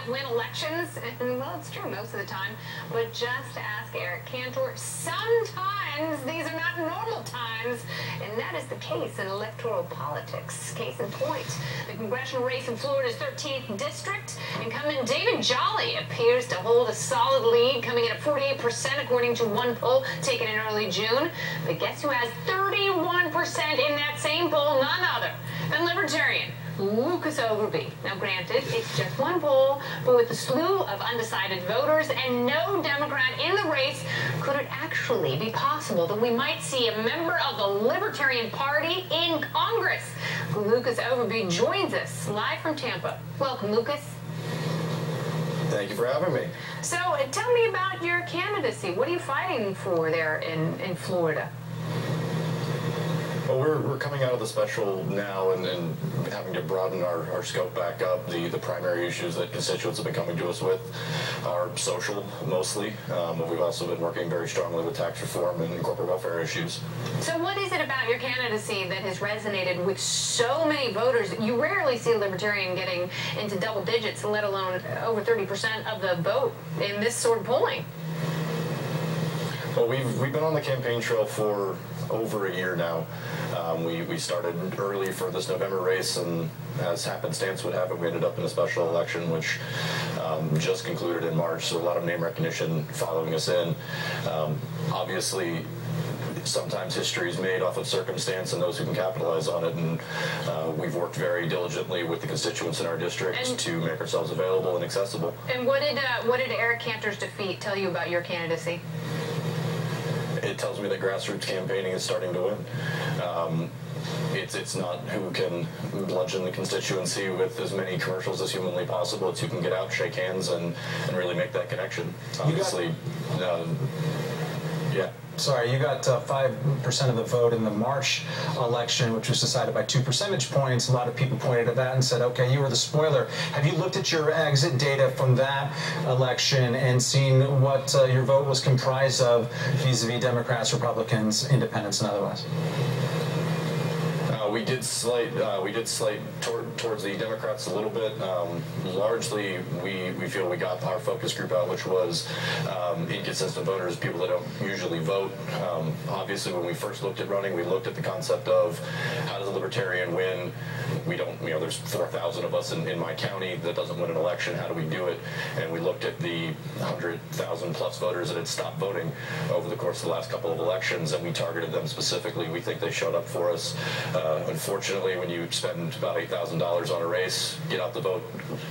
can't win elections, and well, it's true most of the time, but just ask Eric Cantor. Sometimes these are not normal times, and that is the case in electoral politics. Case in point, the congressional race in Florida's 13th district, incumbent David Jolly appears to hold a solid lead, coming in at 48% according to one poll taken in early June. But guess who has 31% in that same poll? None other than Libertarian Lucas Overby. Now, granted, it's just one poll, but with a slew of undecided voters and no Democrat in the race, could it actually be possible that we might see a member of the Libertarian Party in Congress? Lucas Overby joins us live from Tampa. Welcome, Lucas. Thank you for having me. So, tell me about your candidacy. What are you fighting for there in Florida? Well, we're coming out of the special now and having to broaden our scope back up. The primary issues that constituents have been coming to us with are social, mostly, but we've also been working very strongly with tax reform and corporate welfare issues. So what is it about your candidacy that has resonated with so many voters? You rarely see a Libertarian getting into double digits, let alone over 30% of the vote in this sort of polling. Well, we've been on the campaign trail for over a year now. We started early for this November race, and as happenstance would have it, we ended up in a special election, which just concluded in March, so a lot of name recognition following us in. Obviously, sometimes history is made off of circumstance and those who can capitalize on it, and we've worked very diligently with the constituents in our district to make ourselves available and accessible. And what did Eric Cantor's defeat tell you about your candidacy? It tells me that grassroots campaigning is starting to win. It's not who can bludgeon the constituency with as many commercials as humanly possible. It's who can get out, shake hands, and really make that connection. Obviously, yeah. Sorry, you got 5% of the vote in the March election, which was decided by 2 percentage points. A lot of people pointed at that and said, okay, you were the spoiler. Have you looked at your exit data from that election and seen what your vote was comprised of vis-a-vis Democrats, Republicans, independents, and otherwise? We did slate towards the Democrats a little bit. Largely, we feel we got our focus group out, which was inconsistent voters, people that don't usually vote. Obviously, when we first looked at running, we looked at the concept of how does a Libertarian win? We don't, there's 4,000 of us in my county that doesn't win an election. How do we do it? And we looked at the 100,000 plus voters that had stopped voting over the course of the last couple of elections, and we targeted them specifically. We think they showed up for us. Unfortunately, when you spend about $8,000 on a race, get out the vote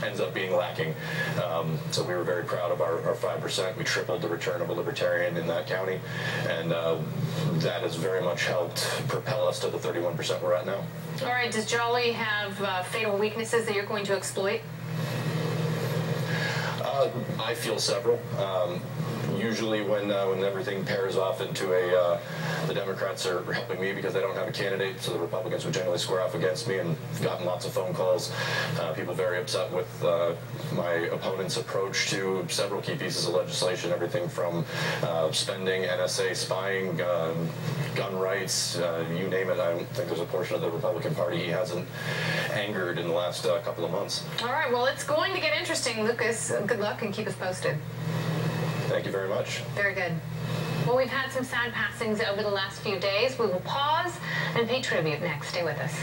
ends up being lacking. So we were very proud of our 5%. We tripled the return of a Libertarian in that county, and that has very much helped propel us to the 31% we're at now. All right, does Jolly have fatal weaknesses that you're going to exploit? I feel several. Usually when everything pairs off into the Democrats are helping me because they don't have a candidate, so the Republicans would generally square off against me, and I've gotten lots of phone calls. People very upset with my opponent's approach to several key pieces of legislation, everything from spending, NSA spying, gun rights, you name it. I don't think there's a portion of the Republican Party he hasn't angered in the last couple of months. All right, well, it's going to get interesting, Lucas. Good luck and keep us posted. Thank you very much. Very good. Well, we've had some sad passings over the last few days. We will pause and pay tribute next. Stay with us.